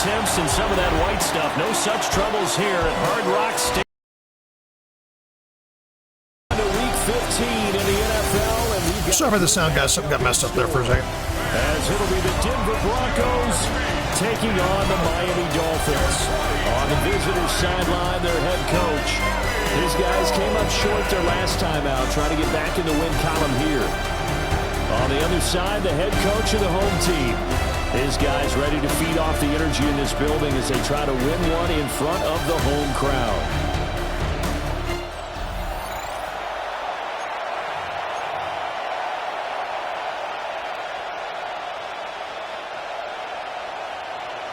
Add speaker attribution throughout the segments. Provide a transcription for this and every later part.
Speaker 1: attempts and some of that white stuff. No such troubles here at Hard Rock Stadium. Week 15 in the NFL. And
Speaker 2: sorry for the sound, guys. Something got messed up there for a second.
Speaker 1: As it'll be the Denver Broncos taking on the Miami Dolphins. On the visitors' sideline, their head coach. These guys came up short their last time out, trying to get back in the win column here. On the other side, the head coach of the home team. His guys ready to feed off the energy in this building as they try to win one in front of the home crowd.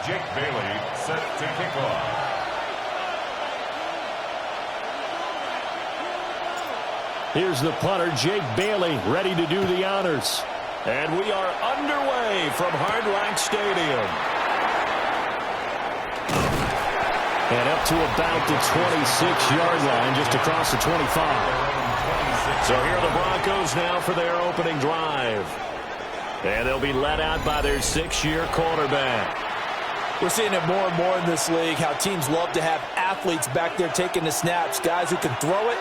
Speaker 3: Jake Bailey set to kick off.
Speaker 1: Here's the punter, Jake Bailey, ready to do the honors. And we are underway from Hard Rock Stadium. And up to about the 26-yard line, just across the 25. So here are the Broncos now for their opening drive. And they'll be led out by their 6-year quarterback.
Speaker 4: We're seeing it more and more in this league, how teams love to have athletes back there taking the snaps, guys who can throw it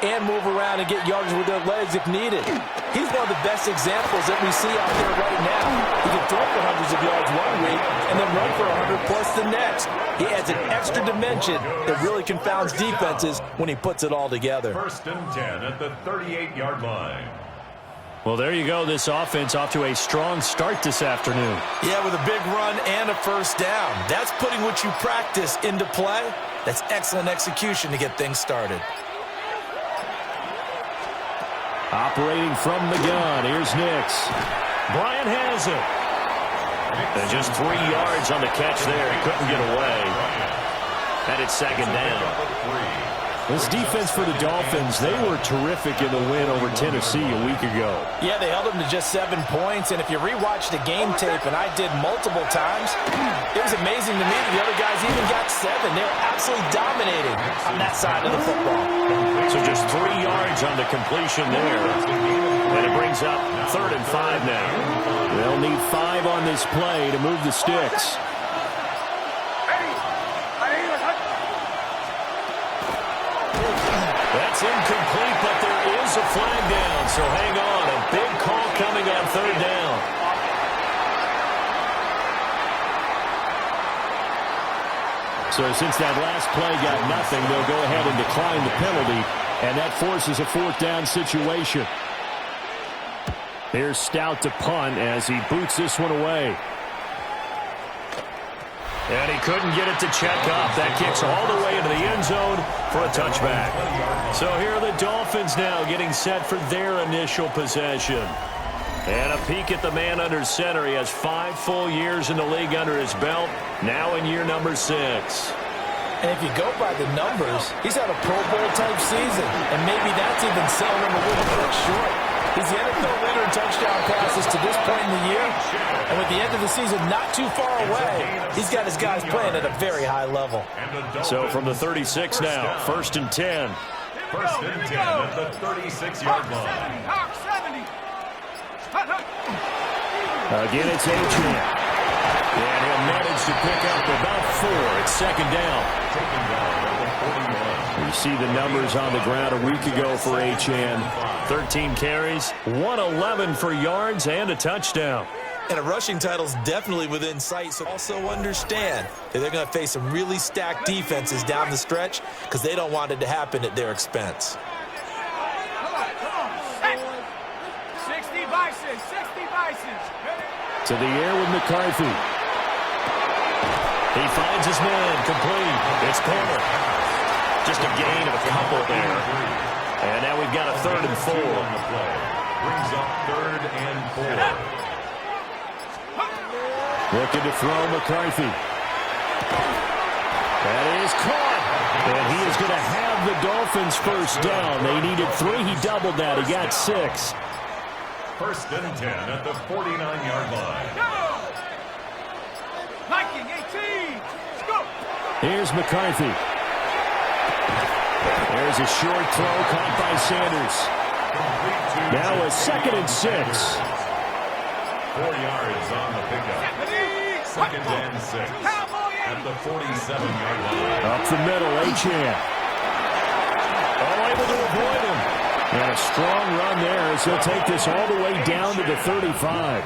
Speaker 4: and move around and get yards with their legs if needed. He's one of the best examples that we see out there right now. He can throw for hundreds of yards one week and then run for 100 plus the next. He adds an extra dimension that really confounds defenses when he puts it all together.
Speaker 3: 1st and 10 at the 38-yard line.
Speaker 1: Well, there you go. This offense off to a strong start this afternoon.
Speaker 4: Yeah, with a big run and a first down. That's putting what you practice into play. That's excellent execution to get things started.
Speaker 1: Operating from the gun, here's Nix. Bryant has it. And just 3 yards on the catch there. He couldn't get away. And it's 2nd down. This defense for the Dolphins, they were terrific in the win over Tennessee a week ago.
Speaker 4: Yeah, they held them to just 7 points. And if you rewatch the game tape, and I did multiple times, it was amazing to me that the other guys even got 7. They were absolutely dominating on that side of the football.
Speaker 1: So just 3 yards on the completion there. And it brings up 3rd and 5 now. They'll need 5 on this play to move the sticks. That's incomplete, but there is a flag down. So hang on. A big call coming on 3rd down. So since that last play got nothing, they'll go ahead and decline the penalty, and that forces a 4th down situation. Here's Stout to punt as he boots this one away. And he couldn't get it to check up. That kicks all the way into the end zone for a touchback. So here are the Dolphins now getting set for their initial possession. And a peek at the man under center. He has 5 full years in the league under his belt, now in year number 6.
Speaker 4: And if you go by the numbers, he's had a Pro Bowl-type season. And maybe that's even selling him a little bit short. He's the NFL leader in touchdown passes to this point in the year. And with the end of the season not too far away, he's got his guys playing at a very high level.
Speaker 1: So from the 36 now, 1st and 10.
Speaker 3: 1st and 10 at the 36-yard line.
Speaker 1: Again, it's Achane. And he'll manage to pick up about 4. It's 2nd down.
Speaker 3: Taken down at the 41.
Speaker 1: You see the numbers on the ground a week ago for Achane. 13 carries, 111 for yards, and a touchdown.
Speaker 4: And a rushing title's definitely within sight, so also understand that they're going to face some really stacked defenses down the stretch because they don't want it to happen at their expense.
Speaker 5: 60 Bisons.
Speaker 1: To the air with McCarthy. He finds his man, complete. It's Palmer. Just a gain of a couple there. And now we've got a 3rd and 4 on the play.
Speaker 3: Brings up 3rd and 4.
Speaker 1: Looking to throw McCarthy. That is caught. And he is going to have the Dolphins 1st down. They needed 3. He doubled that. He got 6.
Speaker 3: 1st and 10 at the 49-yard line.
Speaker 5: Viking 18. Go.
Speaker 1: Here's McCarthy. There's a short throw caught by Sanders. Now a 2nd and 6.
Speaker 3: 4 yards on the pickup. 2nd and 6. at the 47-yard line.
Speaker 1: Up the middle, Achane. All able to avoid him. And a strong run there as he'll take this all the way down to the 35.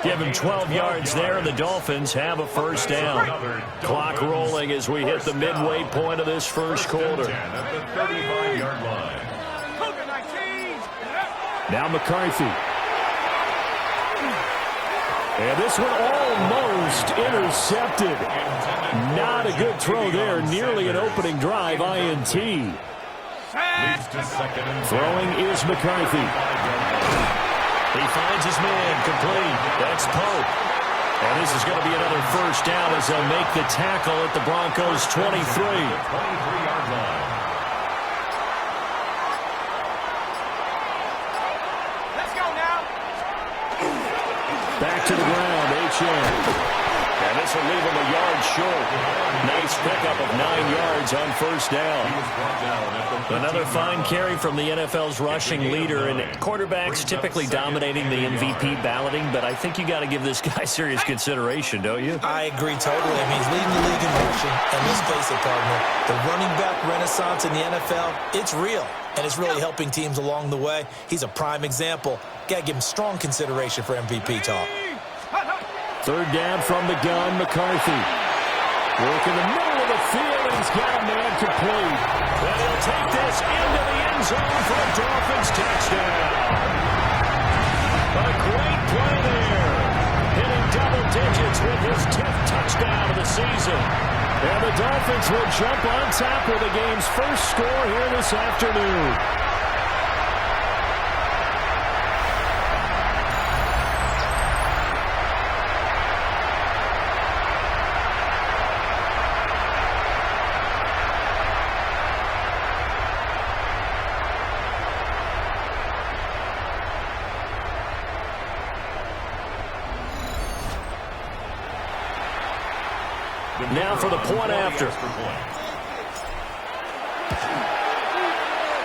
Speaker 1: Give him 12 yards there, and the Dolphins have a first down. Clock rolling as we hit the midway point of this first quarter.
Speaker 3: At the 35-yard line.
Speaker 1: Now McCarthy. And this one almost intercepted. Not a good throw there. Nearly an opening drive INT. Throwing is McCarthy. He finds his man complete. That's Pope. And this is going to be another first down as they'll make the tackle at the Broncos' 23.
Speaker 3: 23-yard line.
Speaker 5: Let's go now.
Speaker 1: Back to the ground, Achane. And this will leave him a yard short. Nice pickup of 9 yards on first down. Another fine carry from the NFL's rushing leader, and quarterbacks typically dominating the MVP balloting, but I think you got to give this guy serious consideration, don't you?
Speaker 4: I agree totally. I mean, he's leading the league in rushing, and let's face it, partner, the running back renaissance in the NFL, it's real, and it's really helping teams along the way. He's a prime example. Got to give him strong consideration for MVP talk.
Speaker 1: Third down from the gun, McCarthy. Work in the middle of the field, and he's got a man complete. And he'll take this into the end zone for a Dolphins touchdown. A great play there. Hitting double digits with his 10th touchdown of the season. And the Dolphins will jump on top with the game's first score here this afternoon. Now for the point after.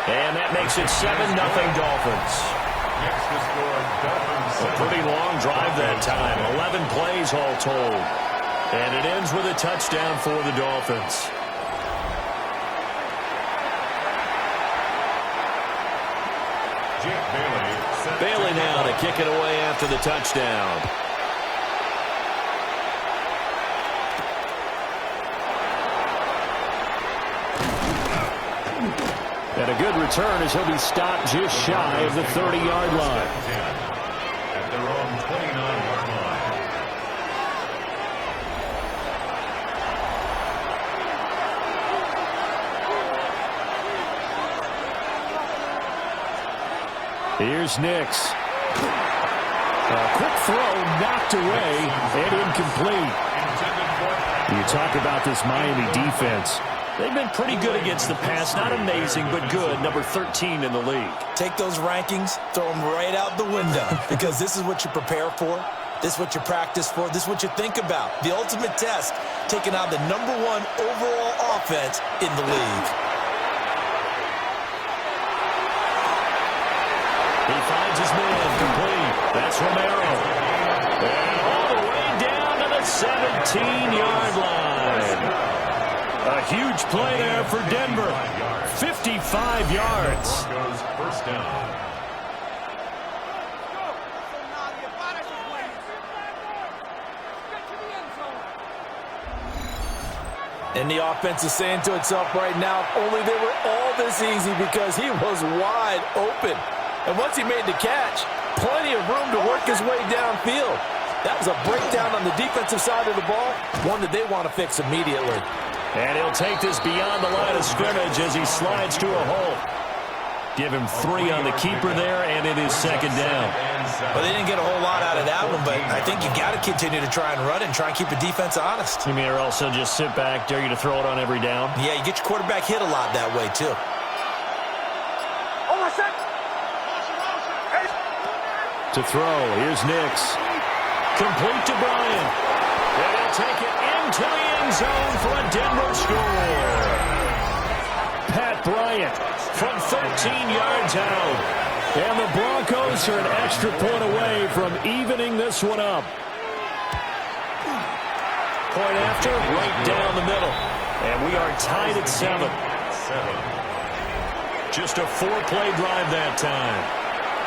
Speaker 1: And that makes it 7-0 Dolphins. A pretty long drive that time. 11 plays all told. And it ends with a touchdown for the Dolphins. Bailey now to kick it away after the touchdown. And a good return as he'll be stopped just shy of the 30-yard line.
Speaker 3: At their own 29-yard line.
Speaker 1: Here's Nix. A quick throw knocked away and incomplete. You talk about this Miami defense. They've been pretty good against the pass. Not amazing, but good. Number 13 in the league.
Speaker 4: Take those rankings, throw them right out the window, because this is what you prepare for. This is what you practice for. This is what you think about. The ultimate test, taking on the #1 overall offense in the league.
Speaker 1: He finds his man complete. That's Romero. And all the way down to the 17-yard line. A huge play there for Denver. 55 yards.
Speaker 3: First down.
Speaker 4: And the offense is saying to itself right now, only they were all this easy because he was wide open. And once he made the catch, plenty of room to work his way downfield. That was a breakdown on the defensive side of the ball, one that they want to fix immediately.
Speaker 1: And he'll take this beyond the line of scrimmage as he slides to a hole. Give him 3 on the keeper there, and it is second down.
Speaker 4: Well, they didn't get a whole lot out of that one, but I think you got to continue to try and run it and try and keep the defense honest.
Speaker 1: You mean or also just sit back, dare you to throw it on every down?
Speaker 4: Yeah, you get your quarterback hit a lot that way, too.
Speaker 1: To throw, here's Nix. Complete to Bryant. And he'll take it into the end zone for a Denver score. Pat Bryant from 13 yards out. And the Broncos are an extra point away from evening this one up. point after, right down the middle. And we are tied at 7. Just a 4-play drive that time.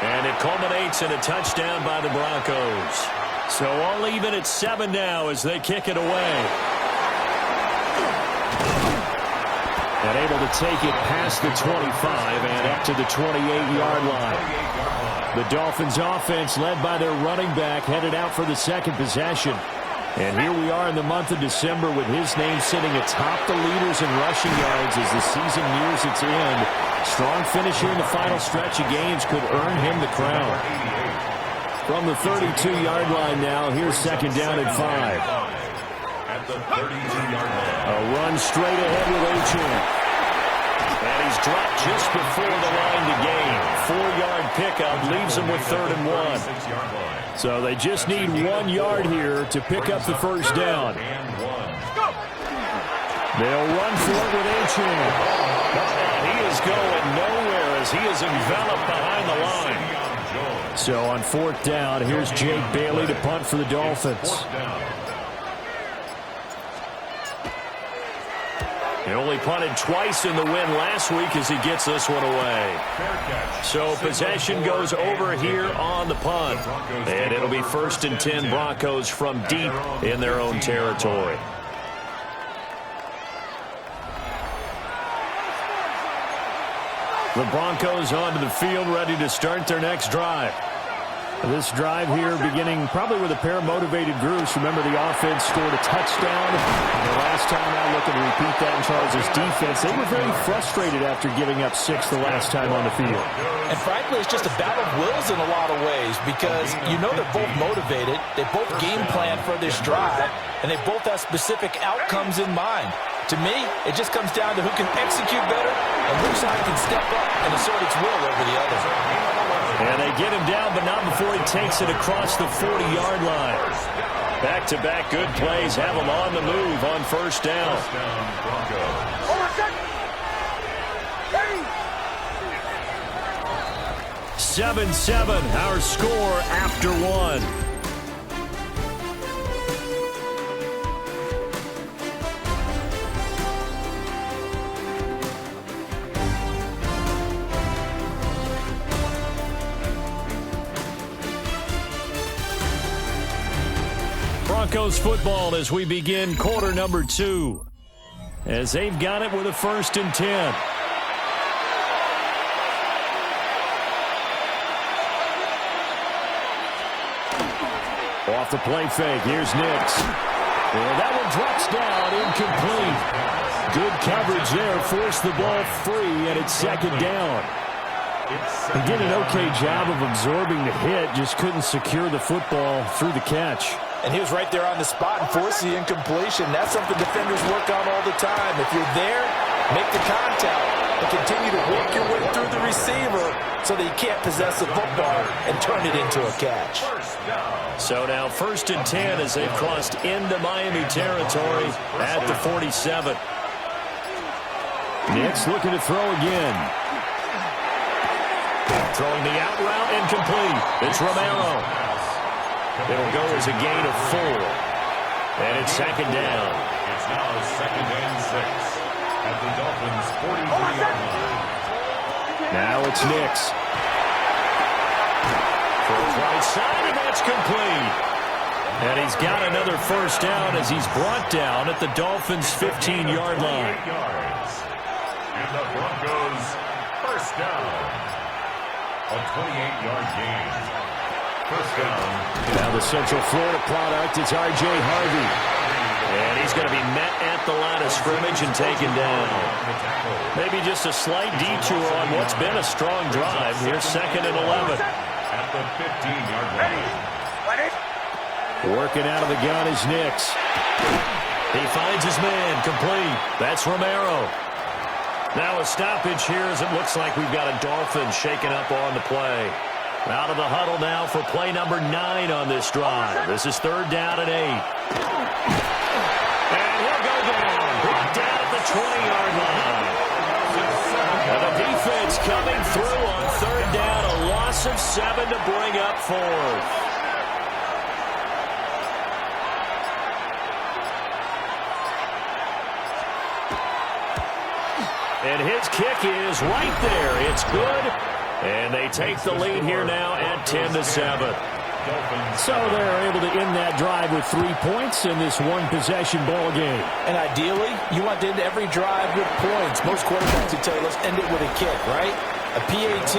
Speaker 1: And it culminates in a touchdown by the Broncos. So all even at 7 now as they kick it away. And able to take it past the 25 and up to the 28-yard line. The Dolphins offense led by their running back headed out for the second possession. And here we are in the month of December with his name sitting atop the leaders in rushing yards as the season nears its end. Strong finish here in the final stretch of games could earn him the crown. From the 32-yard line now, here's second down and 5.
Speaker 3: At the 32-yard line.
Speaker 1: A run straight ahead with Achane. And he's dropped just before the line to gain. 4-yard pickup leaves him with 3rd and 1. So they just need 1 yard here to pick up the first down. They'll run for it with Achane. And he is going nowhere as he is enveloped behind the line. So on 4th down, here's Jake Bailey to punt for the Dolphins. He only punted twice in the win last week as he gets this one away. So possession goes over here on the punt. And it'll be 1st and 10 Broncos from deep in their own territory. The Broncos onto the field ready to start their next drive. This drive here beginning probably with a pair of motivated groups. Remember, the offense scored a touchdown. And the last time out, looking to repeat that in Charles' defense. They were very frustrated after giving up 6 the last time on the field.
Speaker 4: And frankly, it's just a battle of wills in a lot of ways because you know they're both motivated. They both game plan for this drive, and they both have specific outcomes in mind. To me, it just comes down to who can execute better and which side can step up and assert its will over the other.
Speaker 1: And they get him down, but not before he takes it across the 40-yard line. Back-to-back good plays have him on the move on 1st down. 7-7, our score after 1. Broncos football as we begin quarter number 2. As they've got it with a 1st and 10. Off the play fake, here's Nix. And that one drops down, incomplete. Good coverage there, forced the ball free, and it's 2nd down. He did an okay job of absorbing the hit, just couldn't secure the football through the catch.
Speaker 4: And he was right there on the spot and forced the incompletion. That's something defenders work on all the time. If you're there, make the contact and continue to work your way through the receiver so that you can't possess the football and turn it into a catch.
Speaker 1: So now 1st and 10 as they've crossed into Miami territory at the 47. Nix looking to throw again. Throwing the out route, incomplete. It's Romero. It'll go as a gain of 4. And it's 2nd down.
Speaker 3: It's now 2nd and 6 at the Dolphins' 43-yard line.
Speaker 1: Now it's Nix. Throws right side, and that's complete. And he's got another 1st down as he's brought down at the Dolphins' 15-yard line.
Speaker 3: And the Broncos' 1st down. A 28-yard gain. 1st down.
Speaker 1: Now the Central Florida product, it's R.J. Harvey. And he's going to be met at the line of scrimmage and taken down. Maybe just a slight detour on what's been a strong drive. Here's 2nd and 11.
Speaker 3: At the 15-yard line.
Speaker 1: Working out of the gun is Nix. He finds his man, complete. That's Romero. Now a stoppage here as it looks like we've got a Dolphin shaken up on the play. Out of the huddle now for play number 9 on this drive. This is 3rd down and 8. And he'll go down. Brought down at the 20-yard line. And the defense coming through on 3rd down. A loss of 7 to bring up 4th. And his kick is right there. It's good. And they take the lead here now at 10-7. So they're able to end that drive with 3 points in this one-possession ball game.
Speaker 4: And ideally, you want to end every drive with points. Most quarterbacks would tell you, let's end it with a kick, right? A PAT,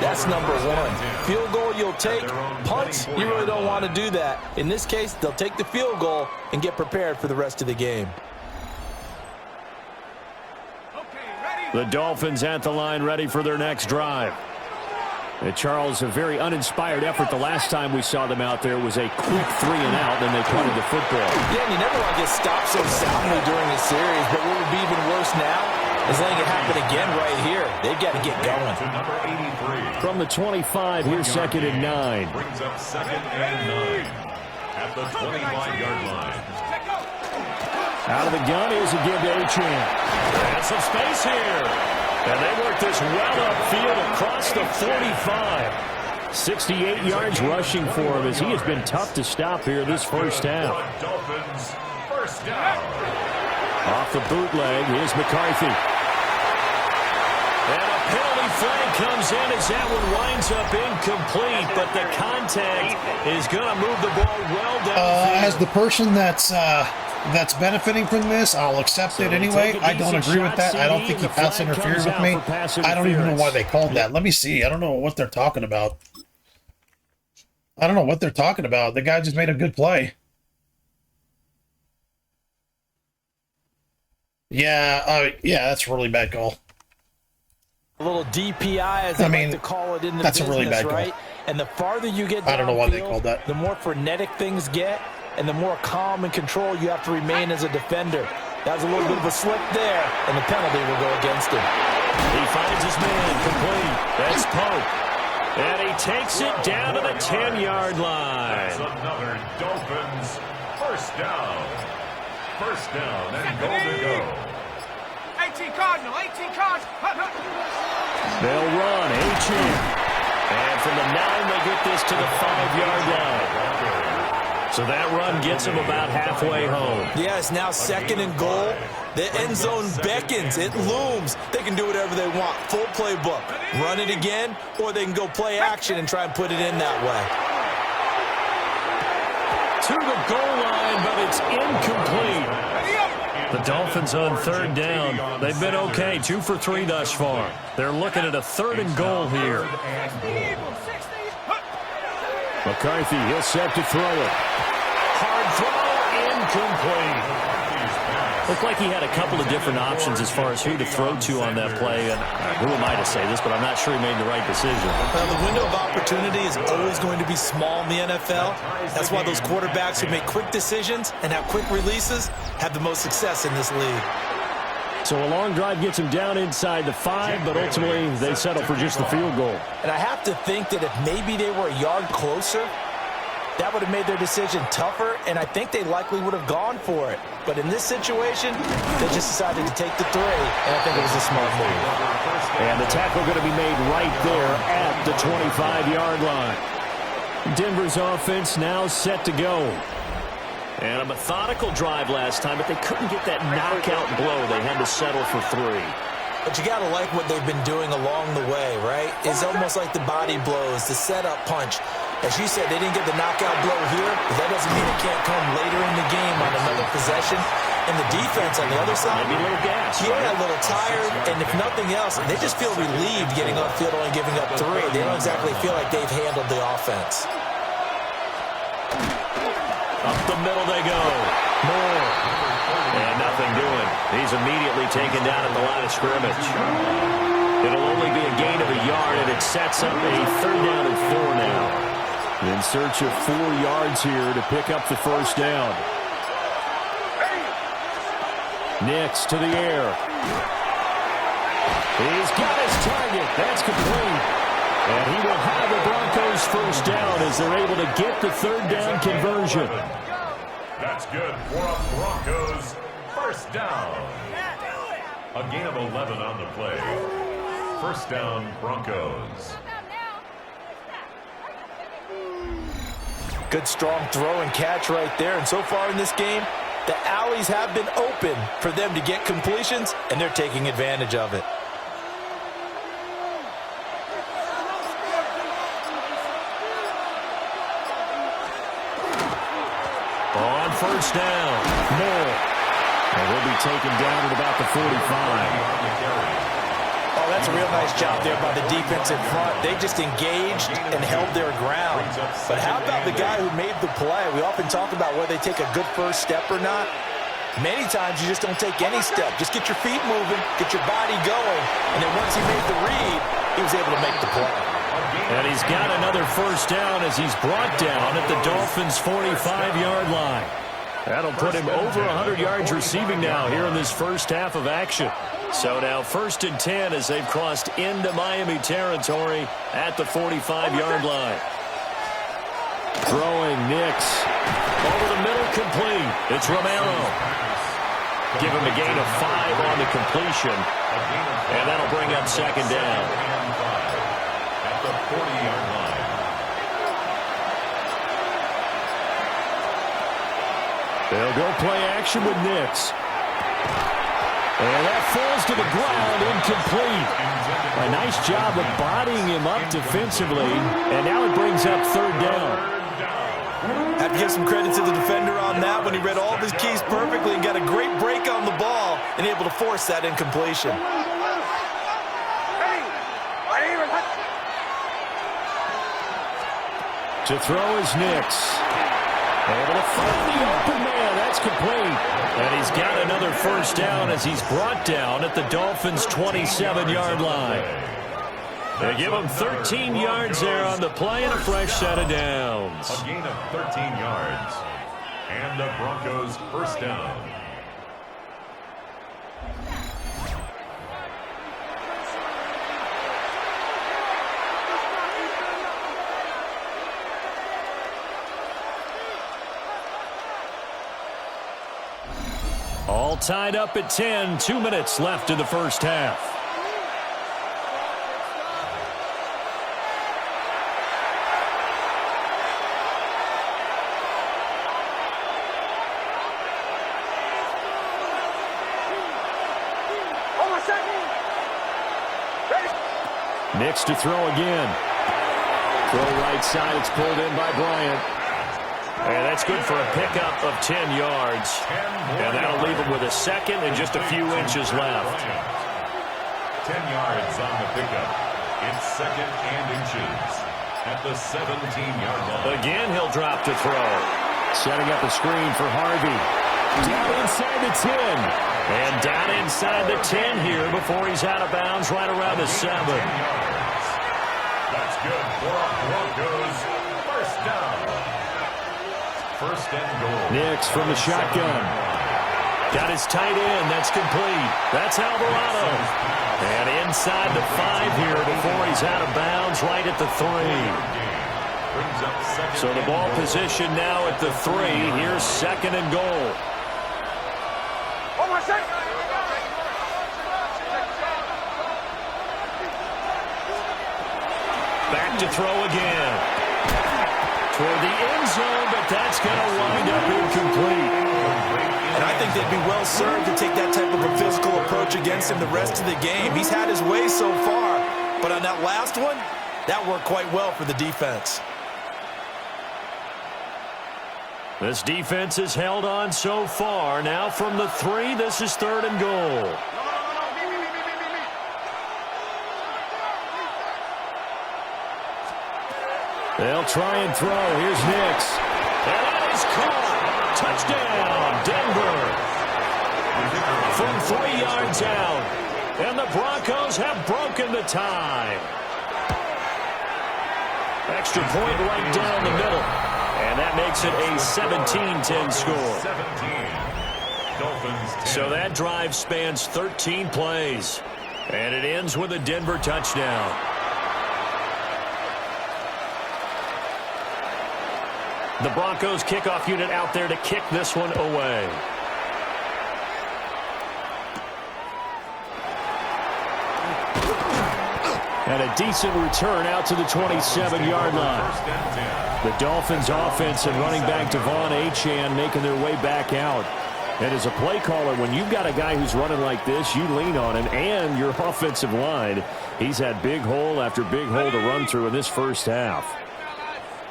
Speaker 4: that's number one. Field goal you'll take. Punts, you really don't want to do that. In this case, they'll take the field goal and get prepared for the rest of the game.
Speaker 1: The Dolphins at the line, ready for their next drive. Charles, a very uninspired effort the last time we saw them out there was a quick 3 and out, then they punted the football.
Speaker 4: Yeah, and you never want to get stopped so soundly during a series, but what would be even worse now is letting it happen again right here. They've got to get going.
Speaker 1: From the 25, here's 2nd and 9.
Speaker 3: Brings up 2nd and 9 at the 25-yard line.
Speaker 1: Out of the gun is a give to Achane. And some space here. And they work this well upfield across the 45. 68 yards rushing for him as he has been tough to stop here this first half.
Speaker 3: Dolphins, first down.
Speaker 1: Off the bootleg is McCarthy. And a penalty flag comes in as that one winds up incomplete, but the contact is going to move the ball well down.
Speaker 2: As the person that's benefiting from this, I'll accept it anyway. I don't agree with that. I don't think he pass interfered with me. I don't even know why they called that. Let me see. I don't know what they're talking about. The guy just made a good play. Yeah, that's a really bad call.
Speaker 4: A little DPI, as I like to call it in the
Speaker 2: that's
Speaker 4: business,
Speaker 2: a really bad
Speaker 4: right?
Speaker 2: call.
Speaker 4: And the farther you get downfield,
Speaker 2: I don't know why they called that.
Speaker 4: The more frenetic things get, and the more calm and control you have to remain as a defender. That was a little bit of a slip there, and the penalty will go against him.
Speaker 1: He finds his man complete. That's Pope. And he takes it down to the 10-yard line.
Speaker 3: That's another Dolphins first down. First down and goal to go.
Speaker 5: 18 Cardinal, 18 Cardinal.
Speaker 1: They'll run. Achane. And from the 9, they get this to the 5-yard line. So that run gets them about halfway home.
Speaker 4: Yeah, it's now 2nd and goal. The end zone beckons. It looms. They can do whatever they want. Full playbook. Run it again, or they can go play action and try and put it in that way.
Speaker 1: To the goal line, but it's incomplete. The Dolphins on 3rd down. They've been okay, 2 for 3 thus far. They're looking at a 3rd and goal here. McCarthy, he'll set to throw it. Hard throw, incomplete. Looked like he had a couple of different options as far as who to throw to on that play. And who am I to say this, but I'm not sure he made the right decision.
Speaker 4: Well, the window of opportunity is always going to be small in the NFL. That's why those quarterbacks who make quick decisions and have quick releases have the most success in this league.
Speaker 1: So a long drive gets him down inside the 5, but ultimately they settle for just the field goal.
Speaker 4: And I have to think that if maybe they were a yard closer, that would have made their decision tougher, and I think they likely would have gone for it. But in this situation, they just decided to take the 3, and I think it was a smart move.
Speaker 1: And the tackle going to be made right there at the 25-yard line. Denver's offense now set to go. And a methodical drive last time, but they couldn't get that knockout blow. They had to settle for 3.
Speaker 4: But you got to like what they've been doing along the way, right? It's almost like the body blows, the setup punch. As you said, they didn't get the knockout blow here, but that doesn't mean it can't come later in the game on another possession. And the defense on the other side,
Speaker 1: maybe a little gas.
Speaker 4: Yeah, a little tired, and if nothing else, they just feel relieved getting upfield, only giving up 3. They don't exactly feel like they've handled the offense.
Speaker 1: Up the middle they go. Moore. And nothing doing. He's immediately taken down at the line of scrimmage. It'll only be a gain of a yard, and it sets up a 3rd down and 4 now. In search of 4 yards here to pick up the first down. Nix to the air. He's got his target. That's complete. And he will have the Broncos first down as they're able to get the 3rd down conversion.
Speaker 3: That's good for a Broncos first down. A gain of 11 on the play. First down, Broncos.
Speaker 4: Good, strong throw and catch right there. And so far in this game, The alleys have been open for them to get completions, and they're taking advantage of it.
Speaker 1: On first down, Moore. And he'll be taken down at about the 45.
Speaker 4: Oh, that's a real nice job there by the defense in front. They just engaged and held their ground. But how about the guy who made the play? We often talk about whether they take a good first step or not. Many times you just don't take any step. Just get your feet moving, get your body going, and then once he made the read, he was able to make the play.
Speaker 1: And he's got another first down as he's brought down at the Dolphins' 45-yard line. That'll put him over 100 yards receiving now here in this first half of action. So now 1st and 10 as they've crossed into Miami territory at the 45-yard line. Throwing Nix. Over the middle, complete. It's Romero. Give him a gain of 5 on the completion. And that'll bring up 2nd down.
Speaker 3: At the 40-yard line.
Speaker 1: They'll go play action with Nix. And that falls to the ground, incomplete. A nice job of bodying him up defensively. And now it brings up 3rd down.
Speaker 4: Have to give some credit to the defender on that when he read all of his keys perfectly and got a great break on the ball and able to force that incompletion.
Speaker 1: To throw is Nix. Able to find the open man. That's complete. And he's got another first down as he's brought down at the Dolphins' 27-yard line. They give him 13 yards there on the play and a fresh set of downs.
Speaker 3: A gain of 13 yards. And the Broncos first down.
Speaker 1: All tied up at 10. 2 minutes left in the first half. Nix to throw again. Throw right side. It's pulled in by Bryant. And that's good for a pickup of 10 yards. And that'll leave him with a second and just a few inches left.
Speaker 3: 10 yards on the pickup. It's 2nd and inches at the 17-yard line.
Speaker 1: Again, he'll drop to throw. Setting up a screen for Harvey. Down inside the 10. And down inside the 10 here before he's out of bounds right around the 7.
Speaker 3: That's good for a Broncos first down. 1st and goal.
Speaker 1: Nix from the shotgun. Got his tight end. That's complete. That's Alvarado. And inside the 5 here before he's out of bounds right at the 3. So the ball position now at the 3. Here's 2nd and goal. Back to throw again. Toward the end zone, but that's going to wind up incomplete.
Speaker 4: And I think they'd be well served to take that type of a physical approach against him the rest of the game. He's had his way so far, but on that last one, that worked quite well for the defense.
Speaker 1: This defense has held on so far. Now from the 3, this is 3rd and goal. They'll try and throw. Here's Nix. And that is caught. Touchdown, Denver. From 3 yards out. And the Broncos have broken the tie. Extra point right down the middle. And that makes it a 17-10 score.
Speaker 3: 17. Dolphins 10.
Speaker 1: So that drive spans 13 plays. And it ends with a Denver touchdown. The Broncos kickoff unit out there to kick this one away. And a decent return out to the 27-yard line. The Dolphins offense and running back Devon Achane making their way back out. And as a play caller, when you've got a guy who's running like this, you lean on him and your offensive line. He's had big hole after big hole to run through in this first half.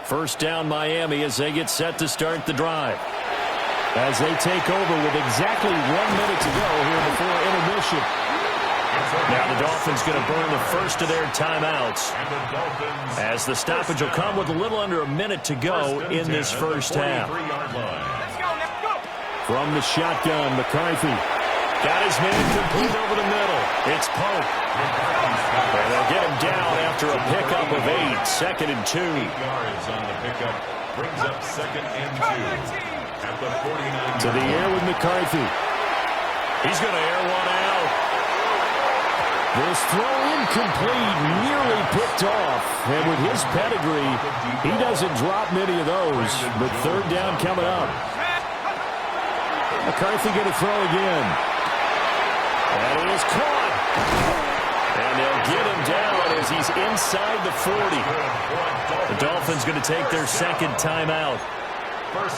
Speaker 1: First down Miami as they get set to start the drive. As they take over with exactly 1 minute to go here before intermission. Now the Dolphins going to burn the first of their timeouts. As the stoppage will come with a little under a minute to go in this first half. From the shotgun, McCarthy got his man complete over the middle. It's Pope. And they'll get him down after a pickup of 8. 2nd and 2.
Speaker 3: 8 yards on the pickup. Brings up 2nd and 2. At the 49.
Speaker 1: To the air with McCarthy. He's going to air one out. This throw incomplete, nearly picked off. And with his pedigree, he doesn't drop many of those. But 3rd down coming up. McCarthy going to throw again. And he is caught. And they'll get him down as he's inside the 40. The Dolphins going to take their 2nd timeout.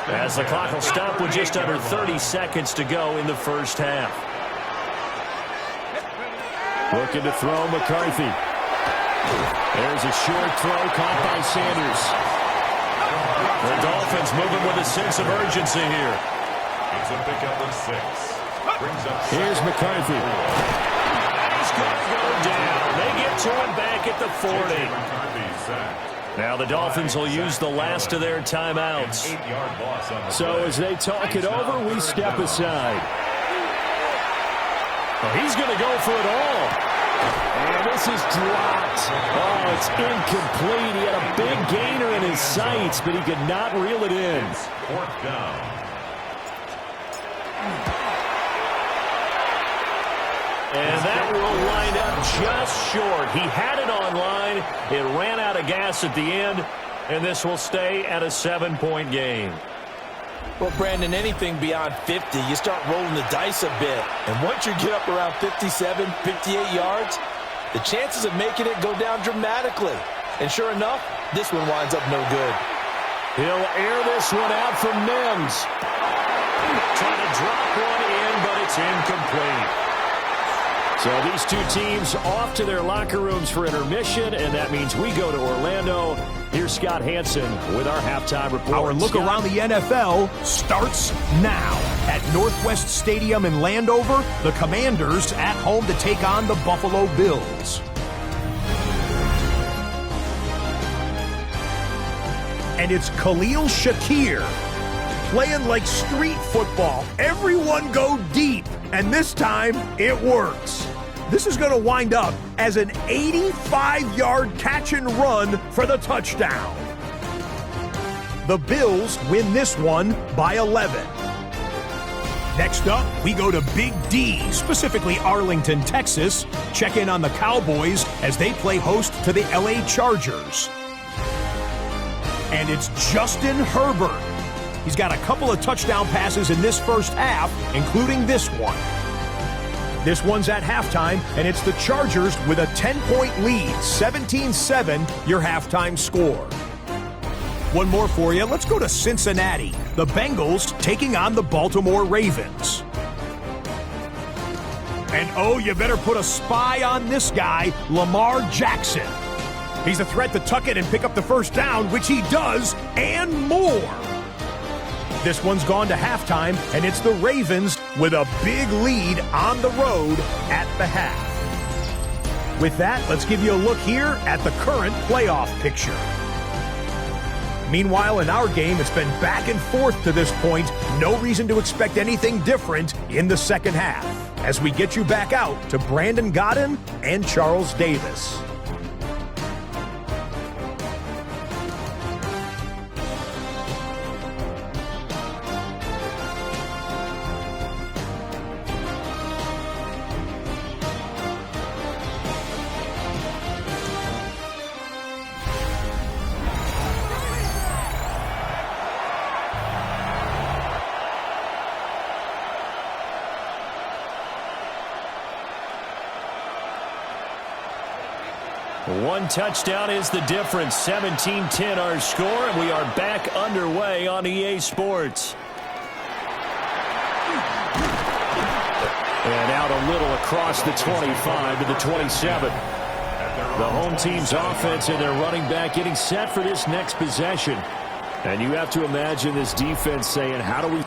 Speaker 1: As the clock will stop with just under 30 seconds to go in the first half. Looking to throw McCarthy. There's a short throw caught by Sanders. The Dolphins moving with a sense of urgency here.
Speaker 3: It's a pickup of 6. Brings up
Speaker 1: Here's McCarthy. He's going to go down. They get to him back at the 40. Now the Dolphins will use the last of their timeouts. So as they talk it over, we step aside. Well, he's going to go for it all. And this is dropped. Oh, it's incomplete. He had a big gainer in his sights, but he could not reel it in.
Speaker 3: 4th down.
Speaker 1: And that will line up just short. He had it on line. It ran out of gas at the end, and this will stay at a 7-point game.
Speaker 4: Well, Brandon, anything beyond 50, you start rolling the dice a bit. And once you get up around 57, 58 yards, the chances of making it go down dramatically. And sure enough, this one winds up no good.
Speaker 1: He'll air this one out from Mims. Trying to drop one in, but it's incomplete. So these two teams off to their locker rooms for intermission, and that means we go to Orlando. Here's Scott Hansen with our halftime report.
Speaker 6: Our look around the NFL starts now. At Northwest Stadium in Landover, the Commanders at home to take on the Buffalo Bills. And it's Khalil Shakir playing like street football. Everyone go deep, and this time it works. This is going to wind up as an 85-yard catch and run for the touchdown. The Bills win this one by 11. Next up, we go to Big D, specifically Arlington, Texas. Check in on the Cowboys as they play host to the LA Chargers. And it's Justin Herbert. He's got a couple of touchdown passes in this first half, including this one. This one's at halftime, and it's the Chargers with a 10-point lead, 17-7, your halftime score. One more for you. Let's go to Cincinnati. The Bengals taking on the Baltimore Ravens. And oh, you better put a spy on this guy, Lamar Jackson. He's a threat to tuck it and pick up the first down, which he does, and more. This one's gone to halftime, and it's the Ravens with a big lead on the road at the half. With that, let's give you a look here at the current playoff picture. Meanwhile, in our game, it's been back and forth to this point. No reason to expect anything different in the second half, as we get you back out to Brandon Godden and Charles Davis.
Speaker 1: One touchdown is the difference. 17-10 our score, and we are back underway on EA Sports. And out a little across the 25 to the 27. The home team's offense and their running back getting set for this next possession. And you have to imagine this defense saying, how do we...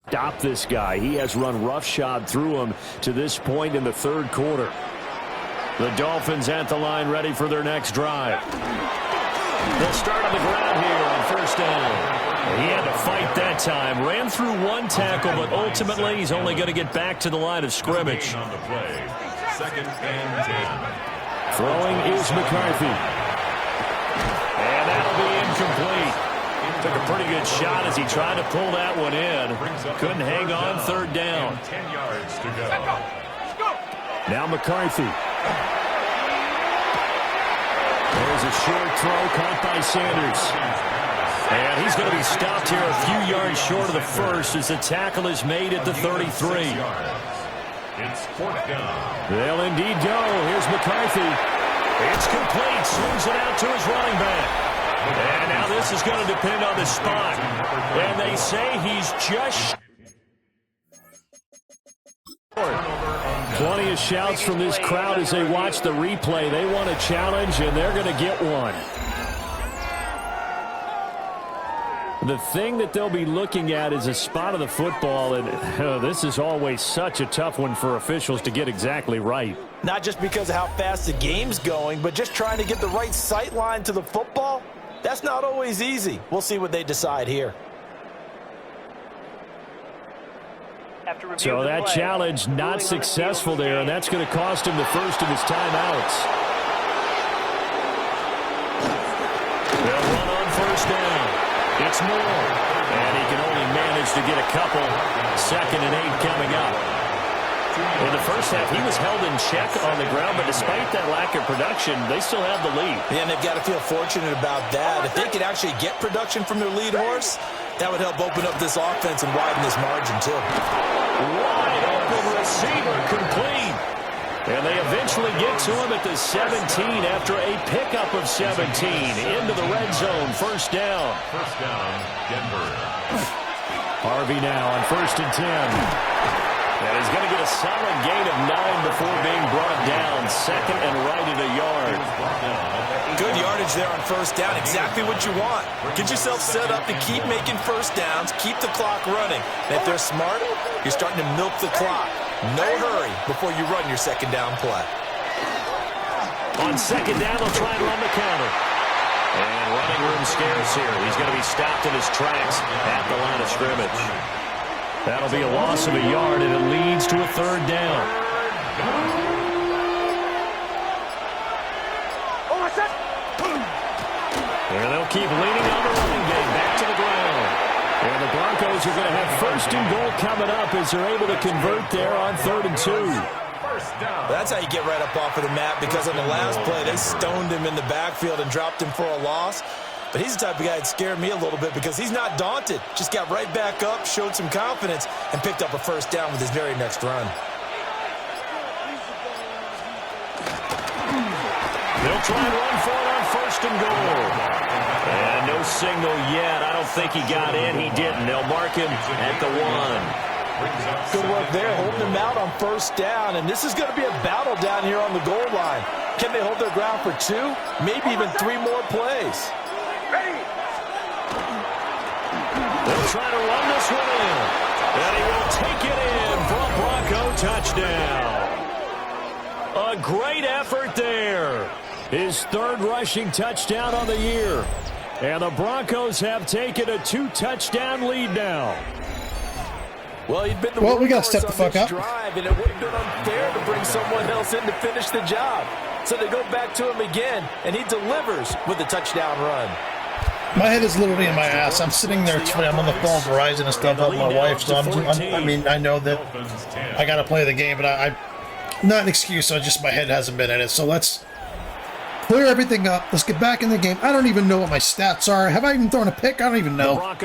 Speaker 1: stop this guy. He has run roughshod through him to this point in the third quarter. The Dolphins at the line ready for their next drive. They'll start on the ground here on first down. He had to fight that time. Ran through one tackle, but ultimately he's only going to get back to the line of scrimmage.
Speaker 3: On the play, 2nd and 10.
Speaker 1: Throwing is McCarthy. And that'll be incomplete. Took a pretty good shot as he tried to pull that one in. Couldn't hang on, third down.
Speaker 3: 10 yards to go.
Speaker 1: Now McCarthy. There's a short throw caught by Sanders. And he's going to be stopped here a few yards short of the first as the tackle is made at the 33.
Speaker 3: It's 4th down.
Speaker 1: They'll indeed go. Here's McCarthy. It's complete. Swings it out to his running back. And now this is going to depend on the spot. And they say he's just... Plenty of shouts from this crowd as they watch the replay. They want a challenge, and they're going to get one. The thing that they'll be looking at is a spot of the football, and this is always such a tough one for officials to get exactly right.
Speaker 4: Not just because of how fast the game's going, but just trying to get the right sight line to the football. That's not always easy. We'll see what they decide here.
Speaker 1: So that challenge not successful there, and that's going to cost him the first of his timeouts. They'll run on first down. It's Moore, and he can only manage to get a couple. 2nd and 8 coming up. In the first half, he was held in check on the ground, but despite that lack of production, they still have the lead.
Speaker 4: And they've got to feel fortunate about that. If they could actually get production from their lead horse, that would help open up this offense and widen this margin, too.
Speaker 1: Wide open receiver complete. And they eventually get to him at the 17 after a pickup of 17 into the red zone. First down.
Speaker 3: First down, Denver.
Speaker 1: Harvey now on 1st and 10. And he's going to get a solid gain of 9 before being brought down. 2nd and right at a yard.
Speaker 4: Good yardage there on first down. Exactly what you want. Get yourself set up to keep making first downs. Keep the clock running. And if they're smart, you're starting to milk the clock. No hurry before you run your 2nd down play.
Speaker 1: On 2nd down, they'll try and run the counter. And running room scarce here. He's going to be stopped in his tracks at the line of scrimmage. That'll be a loss of a yard, and it leads to a 3rd down. And they'll keep leaning on the running game back to the ground. And the Broncos are going to have 1st and goal coming up as they're able to convert there on 3rd and 2.
Speaker 4: That's how you get right up off of the mat, because on the last play, they stoned him in the backfield and dropped him for a loss. But he's the type of guy that scared me a little bit because he's not daunted. Just got right back up, showed some confidence, and picked up a first down with his very next run.
Speaker 1: They'll try and run for it on 1st and goal. And no signal yet. I don't think he got in. He didn't. They'll mark him at the 1.
Speaker 4: Good work there, holding him out on first down. And this is going to be a battle down here on the goal line. Can they hold their ground for 2, maybe even 3 more plays?
Speaker 1: They'll try to run this one in. And he will take it in for a Bronco touchdown. A great effort there. His 3rd rushing touchdown on the year. And the Broncos have taken a 2-touchdown lead now.
Speaker 4: Well, he'd been the
Speaker 2: we got to step the fuck up.
Speaker 4: Drive, and it would have been unfair to bring someone else in to finish the job. So they go back to him again, and he delivers with a touchdown run.
Speaker 2: My head is literally in my ass. I'm sitting there. I'm on the phone with Verizon and stuff with my wife. So I know that I got to play the game, but I not an excuse. So just my head hasn't been in it. So let's clear everything up. Let's get back in the game. I don't even know what my stats are. Have I even thrown a pick? I don't even know. I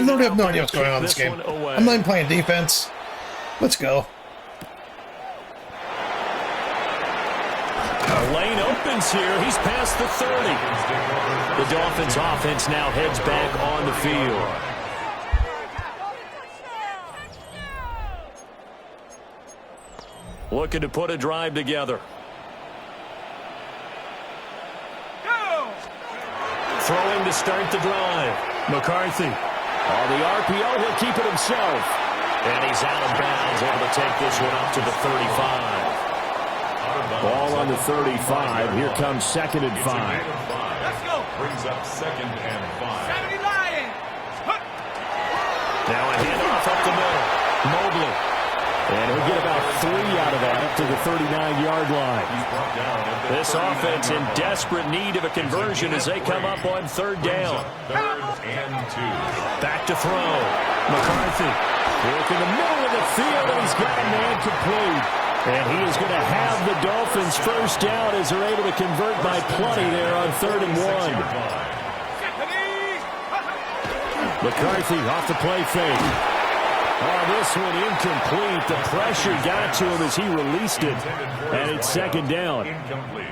Speaker 2: literally have no idea what's going on in this game. I'm not even playing defense. Let's go.
Speaker 1: The lane opens here. He's past the 30. The Dolphins offense now heads back on the field. Looking to put a drive together. Throwing to start the drive. McCarthy. On the RPO, he'll keep it himself. And he's out of bounds, able to take this one up to the 35. Ball on the 35. Here comes 2nd and 5.
Speaker 3: Let's go. Brings up 2nd and 5.
Speaker 5: 70 Lions.
Speaker 1: Now a handoff up the middle. Mobley. And he'll get about 3 out of that up to the 39-yard line. This offense in desperate need of a conversion as they come up on 3rd down.
Speaker 3: 3rd and 2.
Speaker 1: Back to throw. McCarthy. Work in the middle of the field, and he's got a man complete. And he is going to have the Dolphins first down as they're able to convert by plenty there on 3rd and 1. McCarthy off the play fake. Oh, this one incomplete. The pressure got to him as he released it. And it's 2nd down.
Speaker 3: Incomplete.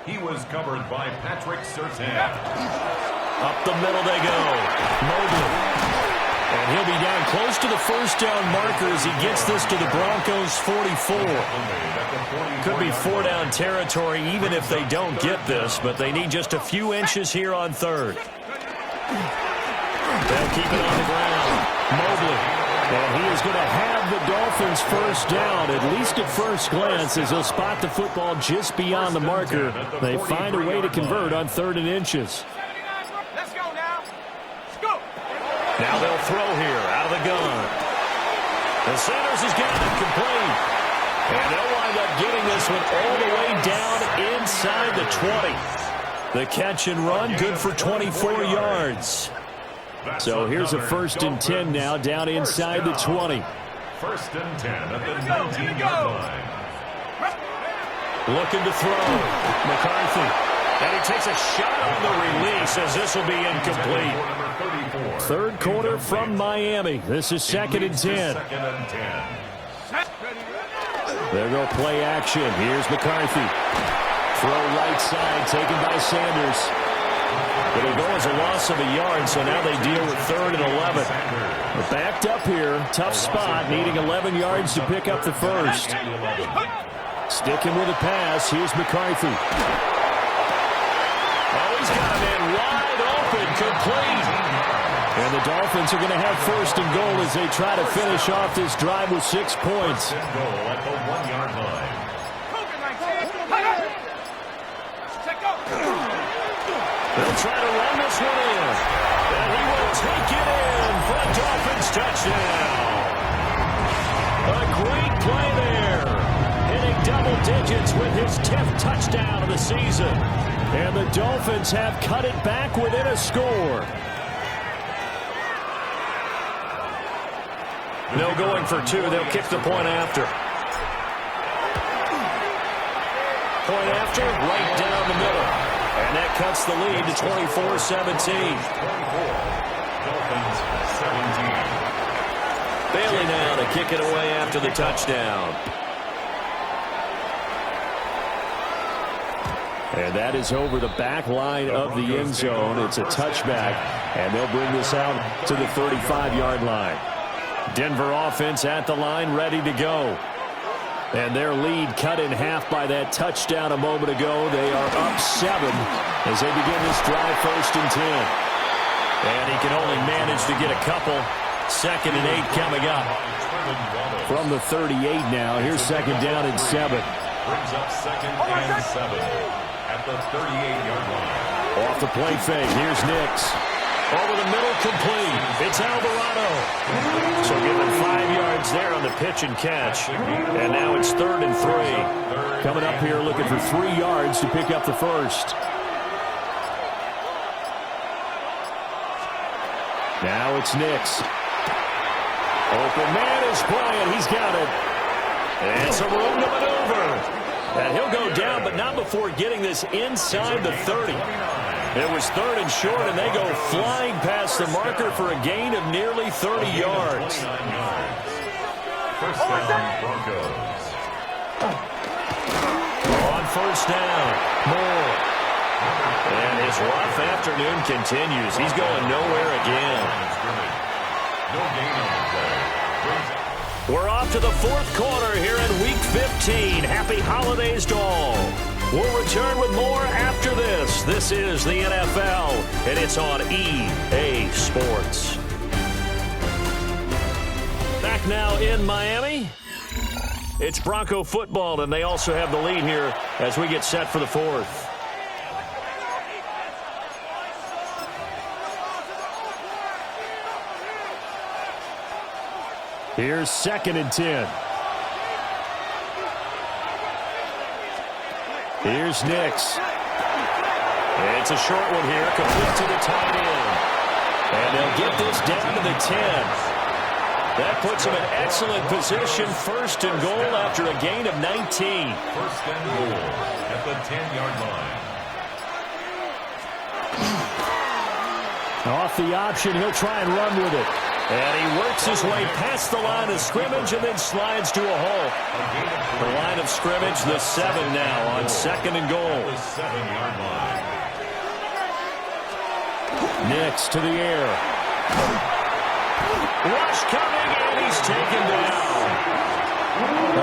Speaker 3: He was covered by Patrick Surtain.
Speaker 1: Up the middle they go. Mobley. And he'll be down close to the first down marker as he gets this to the Broncos 44. Could be 4-down territory even if they don't get this, but they need just a few inches here on 3rd. They'll keep it on the ground. Mobley. And he is going to have the Dolphins first down, at least at first glance, as he'll spot the football just beyond the marker. They find a way to convert on 3rd and inches.
Speaker 5: Let's go now. Let's go.
Speaker 1: Now they'll throw here out of the gun. And Sanders has got it complete. And they'll wind up getting this one all the way down inside the 20. The catch and run, good for 24 yards. So here's a 1st and 10 now down inside the 20.
Speaker 3: 1st and 10 at the 19-yard line.
Speaker 1: Looking to throw. McCarthy. And he takes a shot on the release as this will be incomplete. 3rd quarter from Miami. This is 2nd and 10. There go play action. Here's McCarthy. Throw right side taken by Sanders. It'll go as a loss of a yard, so now they deal with 3rd and 11. They're backed up here. Tough spot, needing 11 yards to pick up the first. Sticking with a pass. Here's McCarthy. Oh, he's got a man wide open, complete. And the Dolphins are going to have 1st and goal as they try to finish off this drive with 6 points.
Speaker 3: Goal at the 1-yard line.
Speaker 1: They'll try to run this one in. And he will take it in for a Dolphins touchdown. A great play there. Hitting double digits with his 10th touchdown of the season. And the Dolphins have cut it back within a score. No going for 2. They'll kick the point after. Point after, right down the middle. And that cuts the lead to 24-17.
Speaker 3: Dolphins 17.
Speaker 1: Bailey now to kick it away after the touchdown. And that is over the back line of the end zone. It's a touchback, and they'll bring this out to the 35-yard line. Denver offense at the line, ready to go. And their lead cut in half by that touchdown a moment ago. They are up 7 as they begin this drive 1st and 10. And he can only manage to get a couple. 2nd and 8 coming up. From the 38 now, here's 2nd down and 7.
Speaker 3: Brings up 2nd and 7 at the 38-yard line.
Speaker 1: Off the play fake, here's Nix. Over the middle, complete. It's Alvarado. So given 5 yards there on the pitch and catch. And now it's 3rd and 3. Coming up here looking for 3 yards to pick up the first. Now it's Nix. Open man is Bryant. He's got it. And some room to maneuver. And he'll go down, but not before getting this inside the 30. It was 3rd and short, and they go flying past the marker for a gain of nearly 30 yards.
Speaker 3: First down, Broncos.
Speaker 1: On first down, Moore. And his rough afternoon continues. He's going nowhere again.
Speaker 3: No gain on the play.
Speaker 1: We're off to the 4th quarter here in Week 15. Happy holidays to all. We'll return with more after this. This is the NFL, and it's on EA Sports. Back now in Miami. It's Bronco football, and they also have the lead here as we get set for the 4th. Here's 2nd and 10. Here's Nix. It's a short one here, complete to the tight end. And they'll get this down to the 10. That puts them in excellent position, 1st and goal after a gain of 19.
Speaker 3: 1st and goal at the 10-yard line.
Speaker 1: Off the option, he'll try and run with it. And he works his way past the line of scrimmage and then slides to a hole. The line of scrimmage, the 7 now on 2nd and goal.
Speaker 3: The 7-yard line.
Speaker 1: Nix to the air. Rush coming, and he's taken down.